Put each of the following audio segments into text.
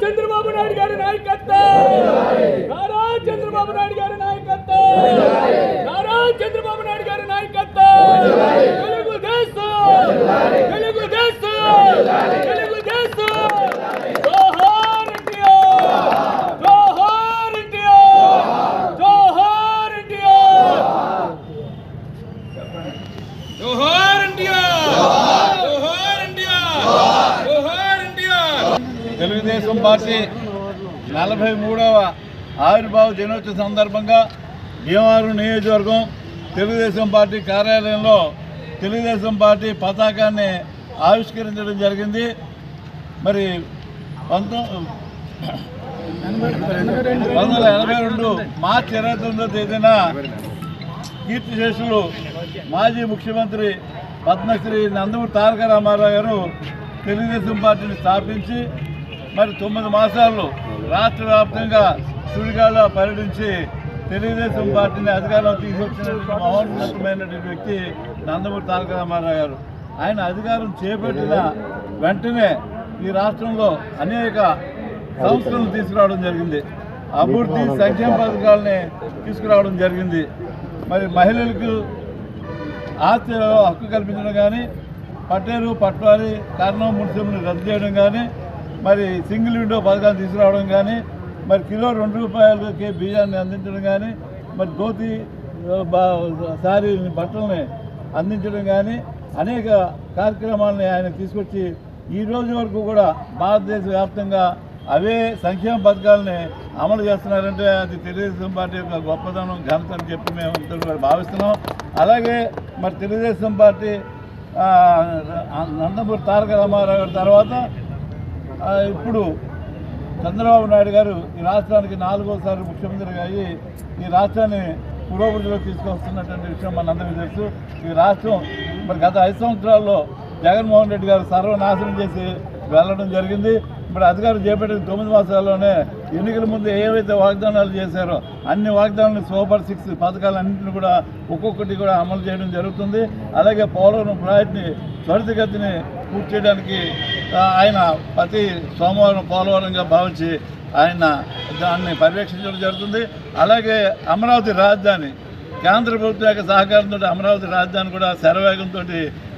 చంద్రబాబు నాయుడు గారి నాయకత్వం, చంద్రబాబు నాయుడు గారి నాయకత్వం, చంద్రబాబు నాయుడు గారి నాయకత్వం, తెలుగుదేశం, తెలుగుదేశం, తెలుగుదేశం, జోహార్ ఇండియా, జోహార్ ఇండియా, జోహార్ ఇండియా, జోహార్ ఇండియా, జోహార్ ఇండియా, జోహార్ ఇండియా. తెలుగుదేశం పార్టీ 43వ ఆవిర్భావ దినోత్సవ సందర్భంగా భీమవరం నియోజకవర్గం తెలుగుదేశం పార్టీ కార్యాలయంలో తెలుగుదేశం పార్టీ పతాకాన్ని ఆవిష్కరించడం జరిగింది. మరి 1982 మార్చి 29వ తేదీన కీర్తిశేషులు మాజీ ముఖ్యమంత్రి పద్మశ్రీ నందమూరి తారక రామారావు గారు తెలుగుదేశం పార్టీని స్థాపించి మరి 9 మాసాల్లో రాష్ట్ర వ్యాప్తంగా సుడిగాల్లో పర్యటించి తెలుగుదేశం పార్టీని అధికారంలో తీసుకొచ్చినటువంటి మహోన్నతమైనటువంటి వ్యక్తి నందమూరి తారక రామారావు గారు. ఆయన అధికారం చేపట్టిన వెంటనే ఈ రాష్ట్రంలో అనేక సంస్థలను తీసుకురావడం జరిగింది. అభివృద్ధి సంక్షేమ పథకాలని తీసుకురావడం జరిగింది. మరి మహిళలకు ఆస్తి హక్కు కల్పించడం కానీ, పట్టేరు పట్వారి కారణం మున్సిపల్ని రద్దు చేయడం కానీ, మరి సింగిల్ విండో పథకాన్ని తీసుకురావడం కానీ, మరి కిలో 2 రూపాయలకి బియ్యాన్ని అందించడం కానీ, మరి ధోతి సారీ బట్టలని అందించడం కానీ అనేక కార్యక్రమాలని ఆయన తీసుకొచ్చి ఈ రోజు వరకు కూడా భారతదేశ వ్యాప్తంగా అవే సంక్షేమ పథకాలని అమలు చేస్తున్నారంటే అది తెలుగుదేశం పార్టీ యొక్క గొప్పదనం, ఘనత అని చెప్పి మేము అందరూ భావిస్తున్నాం. అలాగే మరి తెలుగుదేశం పార్టీ నందమూరి తారక రామారావు గారి తర్వాత ఇప్పుడు చంద్రబాబు నాయుడు గారు ఈ రాష్ట్రానికి 4వసారి ముఖ్యమంత్రిగా అయ్యి ఈ రాష్ట్రాన్ని పురోభివృద్ధిలో తీసుకొస్తున్నటువంటి విషయం మనందరికీ తెలుసు. ఈ రాష్ట్రం మరి గత 5 సంవత్సరాల్లో జగన్మోహన్ రెడ్డి గారు సర్వనాశనం చేసి వెళ్ళడం జరిగింది. ఇప్పుడు అధికారం చేపట్టిన 9 మాసాల్లోనే ఎన్నికల ముందు ఏవైతే వాగ్దానాలు చేశారో అన్ని వాగ్దానాలను సూపర్ 6 పథకాలన్నింటినీ కూడా ఒక్కొక్కటి కూడా అమలు చేయడం జరుగుతుంది. అలాగే పోలవరం ప్రాజెక్టుని త్వరితగతిని పూర్తి చేయడానికి ఆయన ప్రతి సోమవారం పోలవరంగా భావించి ఆయన దాన్ని పర్యవేక్షించడం జరుగుతుంది. అలాగే అమరావతి రాజధాని కేంద్ర ప్రభుత్వం యొక్క సహకారంతో అమరావతి రాజధాని కూడా శరవేగంతో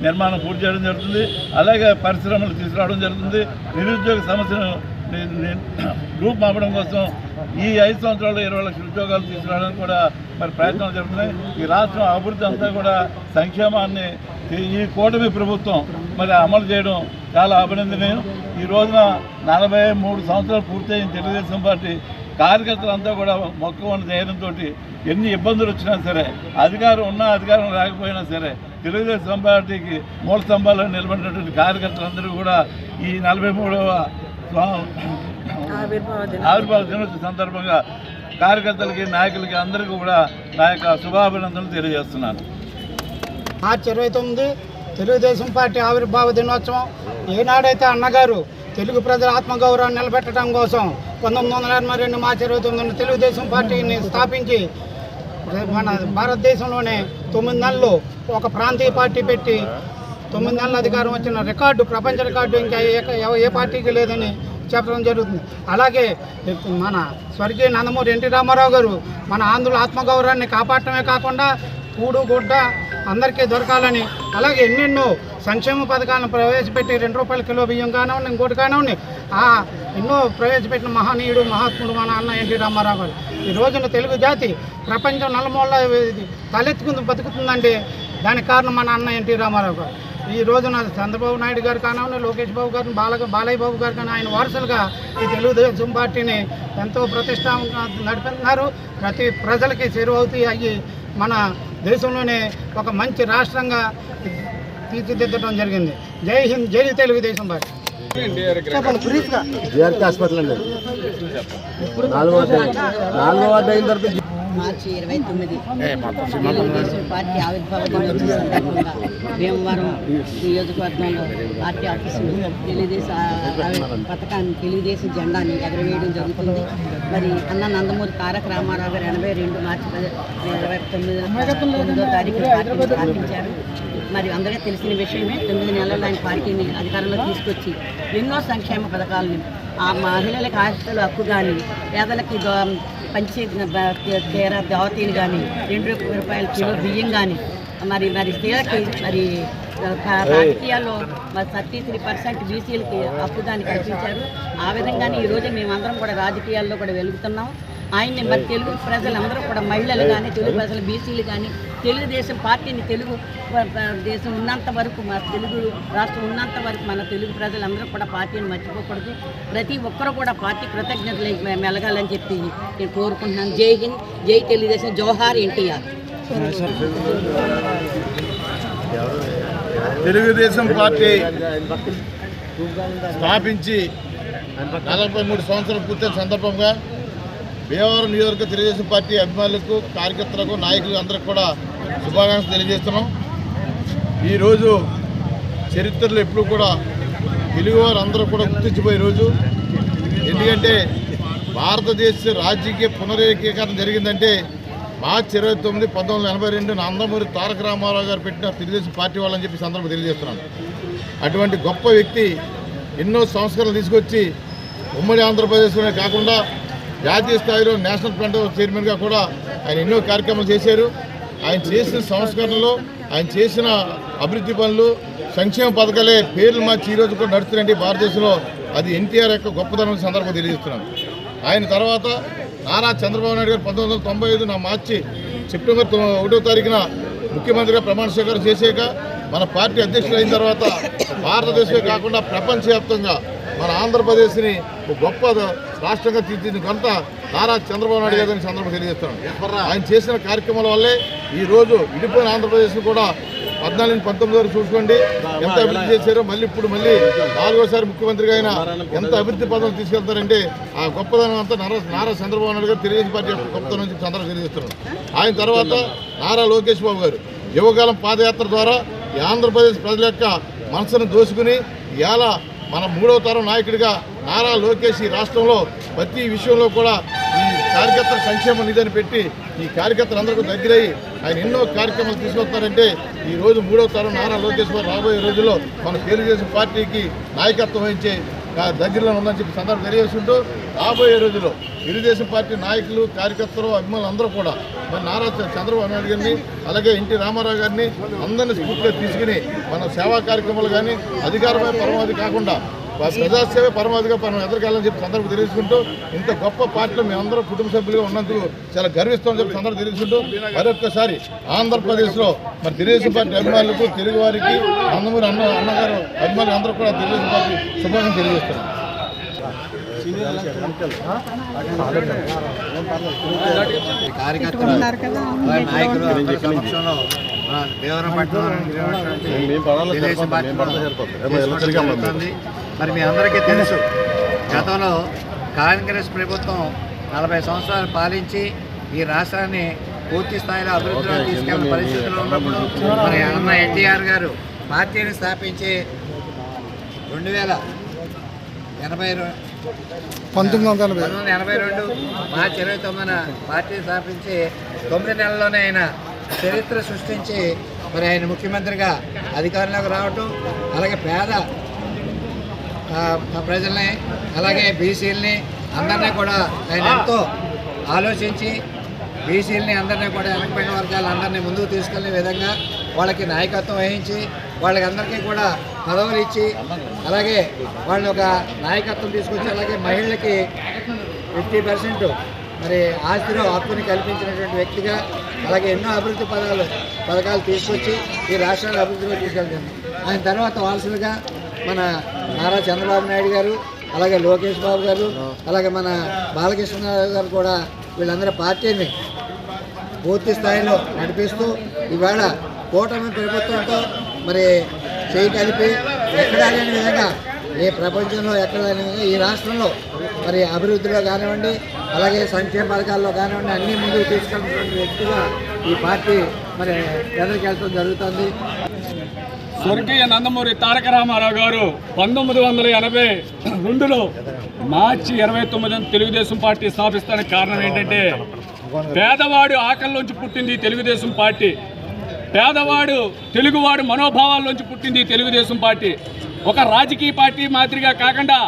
నిర్మాణం పూర్తి చేయడం జరుగుతుంది. అలాగే పరిశ్రమలు తీసుకురావడం జరుగుతుంది. నిరుద్యోగ సమస్యను రూపుమాపడం కోసం ఈ 5 సంవత్సరాల్లో 20 లక్షల ఉద్యోగాలు తీసుకురావడానికి కూడా మరి ప్రయత్నాలు జరుగుతున్నాయి. ఈ రాష్ట్రం అభివృద్ధి అంతా కూడా సంక్షేమాన్ని ఈ కూటమి ప్రభుత్వం మరి అమలు చేయడం చాలా అభినందనీయం. ఈ రోజున 43 సంవత్సరాలు పూర్తయిన తెలుగుదేశం పార్టీ కార్యకర్తలంతా కూడా మొక్కవన్న ధైర్యంతో ఎన్ని ఇబ్బందులు వచ్చినా సరే, అధికారం ఉన్నా అధికారం రాకపోయినా సరే తెలుగుదేశం పార్టీకి మూల స్తంభాల్లో నిలబడినటువంటి కార్యకర్తలందరూ కూడా ఈ 43వ ఆవిర్భావ దినోత్సవ సందర్భంగా కార్యకర్తలకి నాయకులకి అందరికీ కూడా నా యొక్క శుభాభినందనలు తెలియజేస్తున్నాను. మార్చి 29 తెలుగుదేశం పార్టీ ఆవిర్భావ దినోత్సవం. ఏనాడైతే అన్నగారు తెలుగు ప్రజల ఆత్మగౌరవాన్ని నిలబెట్టడం కోసం 1982 మార్చి 29 తెలుగుదేశం పార్టీని స్థాపించి మన భారతదేశంలోనే 9 నెలలు ఒక ప్రాంతీయ పార్టీ పెట్టి 9 నెలల అధికారం వచ్చిన రికార్డు, ప్రపంచ రికార్డు ఇంకా ఏ పార్టీకి లేదని చెప్పడం జరుగుతుంది. అలాగే మన స్వర్గీయ నందమూరి ఎన్టీ రామారావు గారు మన ఆంధ్రుల ఆత్మగౌరవాన్ని కాపాడటమే కాకుండా కూడు గుడ్డ అందరికీ దొరకాలని, అలాగే ఎన్నెన్నో సంక్షేమ పథకాలను ప్రవేశపెట్టి 2 రూపాయల కిలో బియ్యం కానివ్వండి, ఇంకోటి కానివ్వండి, ఎన్నో ప్రవేశపెట్టిన మహనీయుడు, మహాత్ముడు మన అన్న ఎన్టీ రామారావు గారు. ఈ రోజున తెలుగు జాతి ప్రపంచం నలుమూల తలెత్తుకుంది బతుకుతుందంటే దానికి కారణం మన అన్న ఎన్టీ రామారావు గారు. ఈ రోజున చంద్రబాబు నాయుడు గారు కానివ్వండి, లోకేష్ బాబు గారు, బాలయ్య బాబు గారు కానీ ఆయన వారసులుగా ఈ తెలుగుదేశం పార్టీని ఎంతో ప్రతిష్టాత్మకంగా నడిపిస్తున్నారు. ప్రతి ప్రజలకి చేరువవుతీ అయ్యి మన దేశంలోనే ఒక మంచి రాష్ట్రంగా తీర్చిదిద్దడం జరిగింది. జై హింద్, జై తెలుగుదేశం పార్టీ. జిఆర్కే హాస్పిటల్ అండి. 4వ వార్డు అయిన తర్వాత మార్చి 29 తెలుగుదేశం పార్టీ ఆవిర్భావ దినోత్సవం సందర్భంగా భీమవరం నియోజకవర్గంలో పార్టీ ఆఫీసులో పథకాన్ని తెలుగుదేశం జెండాని ఎగరవేయడం జరుగుతుంది. మరి అన్న నందమూరి తారక రామారావు గారు 82 మార్చి 29వ తారీఖున పార్టీని స్థాపించారు. మరి అందరికీ తెలిసిన విషయమే 9 నెలల్లో ఆయన పార్టీని అధికారంలో తీసుకొచ్చి ఎన్నో సంక్షేమ పథకాలను ఆ మహిళలకు ఆస్తుల హక్కు కానీ, పేదలకి పంచే తీర దావతీలు కానీ, 2 రూపాయల కిలో బియ్యం కానీ, మరి స్త్రీలకి మరి రాజకీయాల్లో మరి 33% బీసీలకి హక్కు దాన్ని కల్పించారు. ఆ విధంగానే ఈరోజు మేమందరం కూడా రాజకీయాల్లో కూడా వెలుగుతున్నాం. ఆయన్ని మరి తెలుగు ప్రజలందరూ కూడా మహిళలు కానీ, తెలుగు ప్రజలు బీసీలు కానీ తెలుగుదేశం పార్టీని తెలుగు దేశం ఉన్నంత వరకు, మన తెలుగు రాష్ట్రం ఉన్నంత వరకు మన తెలుగు ప్రజలందరూ కూడా పార్టీని మర్చిపోకూడదు. ప్రతి ఒక్కరూ కూడా పార్టీ కృతజ్ఞతలు మెలగాలని చెప్పి నేను కోరుకుంటున్నాను. జై హింద్, జై తెలుగుదేశం, జోహార్ ఎన్టీఆర్. తెలుగుదేశం పార్టీ స్థాపించి 43 సంవత్సరాలు పూర్తయిన సందర్భంగా భీమవరం నియోజకవర్గ తెలుగుదేశం పార్టీ అభిమానులకు, కార్యకర్తలకు, నాయకులకు అందరికి కూడా శుభాకాంక్షలు తెలియజేస్తున్నాం. ఈరోజు చరిత్రలో ఎప్పుడు కూడా తెలుగువారు అందరూ కూడా గుర్తించిపోయే రోజు. ఎందుకంటే భారతదేశ రాజకీయ పునరేకీకరణ జరిగిందంటే మార్చి 29, 1982 నందమూరి తారక రామారావు గారు పెట్టిన తెలుగుదేశం పార్టీ వాళ్ళని చెప్పి సందర్భంగా తెలియజేస్తున్నాను. అటువంటి గొప్ప వ్యక్తి ఎన్నో సంస్కరణలు తీసుకొచ్చి ఉమ్మడి ఆంధ్రప్రదేశ్లోనే కాకుండా జాతీయ స్థాయిలో నేషనల్ ఫ్రంట్ చైర్మన్గా కూడా ఆయన ఎన్నో కార్యక్రమాలు చేశారు. ఆయన చేసిన సంస్కరణలు, ఆయన చేసిన అభివృద్ధి పనులు, సంక్షేమ పథకాలే పేర్లు మార్చి ఈరోజు కూడా నడుస్తున్నాయంటే భారతదేశంలో అది ఎన్టీఆర్ యొక్క గొప్పతనం సందర్భంగా తెలియజేస్తున్నాను. ఆయన తర్వాత నారా చంద్రబాబు నాయుడు గారు 1995 మార్చి సెప్టెంబర్ 1వ తారీఖున ముఖ్యమంత్రిగా ప్రమాణ స్వీకారం చేశాక మన పార్టీ అధ్యక్షులు అయిన తర్వాత భారతదేశమే కాకుండా ప్రపంచవ్యాప్తంగా మన ఆంధ్రప్రదేశ్ని ఒక గొప్ప రాష్ట్రంగా తీర్చిదిద్దిన ఘనత నారా చంద్రబాబు నాయుడు గారిని సందర్భంగా తెలియజేస్తున్నాను. ఆయన చేసిన కార్యక్రమాల వల్లే ఈరోజు విడిపోయిన ఆంధ్రప్రదేశ్ను కూడా 14-19 వరకు చూసుకోండి ఎంత అభివృద్ధి చేశారో. మళ్ళీ 4వసారి ముఖ్యమంత్రిగా అయినా ఎంత అభివృద్ధి పదవులు తీసుకెళ్తారంటే ఆ గొప్పదనం అంతా నారా చంద్రబాబు నాయుడు గారు తెలుగుదేశం పార్టీ గొప్పతనం సందర్భంగా తెలియజేస్తున్నారు. ఆయన తర్వాత నారా లోకేష్ బాబు గారు యువకాలం పాదయాత్ర ద్వారా ఈ ఆంధ్రప్రదేశ్ ప్రజల యొక్క మనసును దోసుకుని ఇవాళ మన 3వ తరం నాయకుడిగా నారా లోకేష్ ఈ రాష్ట్రంలో ప్రతి విషయంలో కూడా ఈ కార్యకర్తల సంక్షేమ నిధిని పెట్టి ఈ కార్యకర్తలందరికీ దగ్గరయ్యి ఆయన ఎన్నో కార్యక్రమాలు తీసుకొస్తారంటే ఈరోజు 3వ తరం నారా లోకేష్ గారు రాబోయే రోజుల్లో మన తెలుగుదేశం పార్టీకి నాయకత్వం వహించే దగ్గరలో ఉందని చెప్పి సందర్భం తెలియజేస్తుంటూ రాబోయే రోజుల్లో తెలుగుదేశం పార్టీ నాయకులు, కార్యకర్తలు, అభిమానులు అందరూ కూడా మన నారా చంద్రబాబు నాయుడు గారిని అలాగే ఎన్టీ రామారావు గారిని అందరినీ స్ఫూర్తిగా తీసుకుని మన సేవా కార్యక్రమాలు కానీ అధికారమే పరమావధి కాకుండా ప్రజాసేవ పరమావధిగా మనం ఎదుర్కోవాలని చెప్పి సందర్భం తెలియజేసుకుంటూ ఇంత గొప్ప పార్టీలో మేమందరూ కుటుంబ సభ్యులుగా ఉన్నందుకు చాలా గర్విస్తామని చెప్పి సందర్భం తెలియజేసుకుంటూ మరొక్కసారి ఆంధ్రప్రదేశ్లో మరి తెలుగుదేశం పార్టీ అభిమానులకు, తెలుగు వారికి, నందమూరి అన్నగారు అభిమానులు అందరూ కూడా తెలుగుదేశం పార్టీ శుభాకాంక్షలు తెలియజేస్తున్నారు. మరి మీ అందరికీ తెలుసు, గతంలో కాంగ్రెస్ ప్రభుత్వం 40 సంవత్సరాలు పాలించి ఈ రాష్ట్రాన్ని పూర్తి స్థాయిలో అభివృద్ధిలో తీసుకెళ్లిన పరిస్థితుల్లో ఉన్నప్పుడు మరి అన్న ఎన్టీఆర్ గారు పార్టీని స్థాపించి 1982 మార్చి 29న పార్టీ స్థాపించి 9 నెలల్లోనే ఆయన చరిత్ర సృష్టించి మరి ఆయన ముఖ్యమంత్రిగా అధికారంలోకి రావటం, అలాగే పేద ప్రజల్ని అలాగే బీసీలని అందరినీ కూడా ఆయన ఎంతో ఆలోచించి బీసీలని అందరినీ కూడా వెనకబడిన వర్గాలు అందరినీ ముందుకు తీసుకెళ్లే విధంగా వాళ్ళకి నాయకత్వం వహించి వాళ్ళకి అందరికీ కూడా పదవులు ఇచ్చి అలాగే వాళ్ళు ఒక నాయకత్వం తీసుకొచ్చి అలాగే మహిళలకి 50% మరి ఆస్తిలో హక్కుని కల్పించినటువంటి వ్యక్తిగా అలాగే ఎన్నో అభివృద్ధి పథకాలు తీసుకొచ్చి ఈ రాష్ట్రాన్ని అభివృద్ధిలో తీసుకెళ్తుంది. ఆయన తర్వాత వారసులుగా మన నారా చంద్రబాబు నాయుడు గారు అలాగే లోకేష్ బాబు గారు అలాగే మన బాలకృష్ణ గారు కూడా వీళ్ళందరూ పార్టీని పూర్తి స్థాయిలో నడిపిస్తూ ఇవాళ కూటమి ప్రభుత్వంతో మరి చేయి కలిపి ఎక్కడా లేని విధంగా ఏ ప్రపంచంలో ఎక్కడా లేని విధంగా ఈ రాష్ట్రంలో మరి అభివృద్ధిలో కానివ్వండి అలాగే సంక్షేమ పథకాల్లో కానివ్వండి అన్ని ముందుకు తీసుకెళ్ళినటువంటి వ్యక్తిగా ఈ పార్టీ మరి ఎదురుకెళ్ళడం జరుగుతుంది. స్వర్గీయ నందమూరి తారక రామారావు గారు 1982లో మార్చి 29న తెలుగుదేశం పార్టీ స్థాపిస్తానికి కారణం ఏంటంటే పేదవాడు ఆకలిలోంచి పుట్టింది తెలుగుదేశం పార్టీ, పేదవాడు తెలుగువాడు మనోభావాల్లోంచి పుట్టింది తెలుగుదేశం పార్టీ. ఒక రాజకీయ పార్టీ మాదిరిగా కాకుండా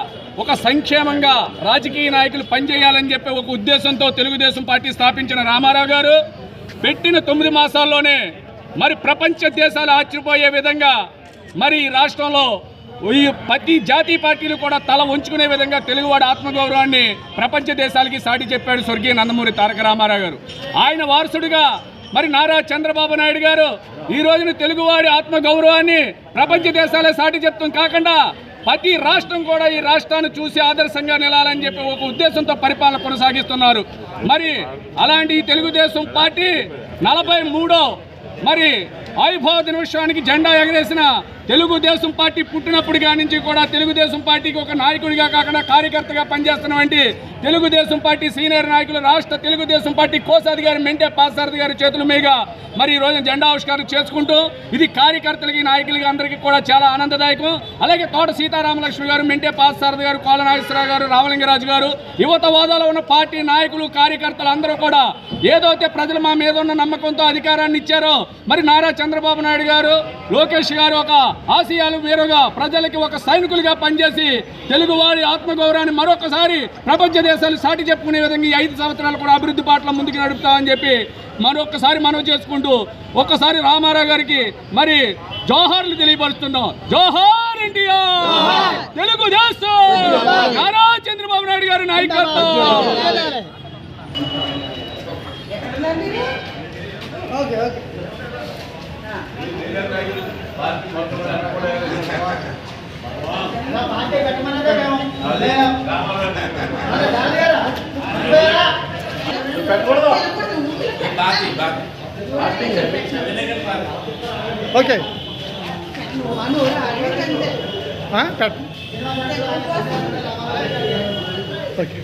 ఒక సంక్షేమంగా రాజకీయ నాయకులు పనిచేయాలని చెప్పే ఒక ఉద్దేశంతో తెలుగుదేశం పార్టీ స్థాపించిన రామారావు గారు పెట్టిన 9 మాసాల్లోనే మరి ప్రపంచ దేశాలు ఆశ్చర్యపోయే విధంగా మరి ఈ రాష్ట్రంలో ఈ ప్రతి జాతీయ పార్టీలు కూడా తల వంచుకునే విధంగా తెలుగువాడి ఆత్మగౌరవాన్ని ప్రపంచ దేశాలకి సాటి చెప్పాడు స్వర్గీయ నందమూరి తారక రామారావు గారు. ఆయన వారసుడిగా మరి నారా చంద్రబాబు నాయుడు గారు ఈ రోజున తెలుగువాడి ఆత్మగౌరవాన్ని ప్రపంచ దేశాలే సాటి చెప్తాం కాకుండా ప్రతి రాష్ట్రం కూడా ఈ రాష్ట్రాన్ని చూసి ఆదర్శంగా నిలాలని చెప్పి ఒక ఉద్దేశంతో పరిపాలన కొనసాగిస్తున్నారు. మరి అలాంటి ఈ తెలుగుదేశం పార్టీ 43వ మరి ఆవిర్భావ దినోత్సవానికి జెండా ఎగరేసిన తెలుగుదేశం పార్టీ పుట్టినప్పటి నుంచి కూడా తెలుగుదేశం పార్టీకి ఒక నాయకుడిగా కాకుండా కార్యకర్తగా పనిచేస్తున్నటువంటి తెలుగుదేశం పార్టీ సీనియర్ నాయకులు రాష్ట్ర తెలుగుదేశం పార్టీ కోశాధికారి మెంటే పాసారథి గారి చేతుల మీదుగా మరి ఈ రోజు జెండా ఆవిష్కారం చేసుకుంటూ ఇది కార్యకర్తలకి నాయకులకి అందరికీ కూడా చాలా ఆనందదాయకం. అలాగే తోట సీతారామలక్ష్మి గారు, మెంటే పాసారథి గారు, కోల నాగేశ్వరరావు గారు, రామలింగరాజు గారు, యువత హోదాలో ఉన్న పార్టీ నాయకులు కార్యకర్తలు అందరూ కూడా ఏదైతే ప్రజలు మా మీద ఉన్న నమ్మకంతో అధికారాన్ని ఇచ్చారో మరి నారా చంద్రబాబు నాయుడు గారు, లోకేష్ గారు ఒక ఆశయాలు వేరుగా ప్రజలకి ఒక సైనికులుగా పనిచేసి తెలుగువారి ఆత్మగౌరవాన్ని మరొకసారి ప్రపంచ దేశాలు సాటి చెప్పుకునే విధంగా ఈ 5 సంవత్సరాలు కూడా అభివృద్ధి బాటలో ముందుకు నడుపుతామని చెప్పి మరొకసారి మనవి చేసుకుంటూ ఒక్కసారి రామారావు గారికి మరి జోహార్లు తెలియపరుస్తున్నాం. జోహార్ ఇండియా, తెలుగుదేశం, నారా చంద్రబాబు నాయుడు గారి నాయకత్వం. Okay okay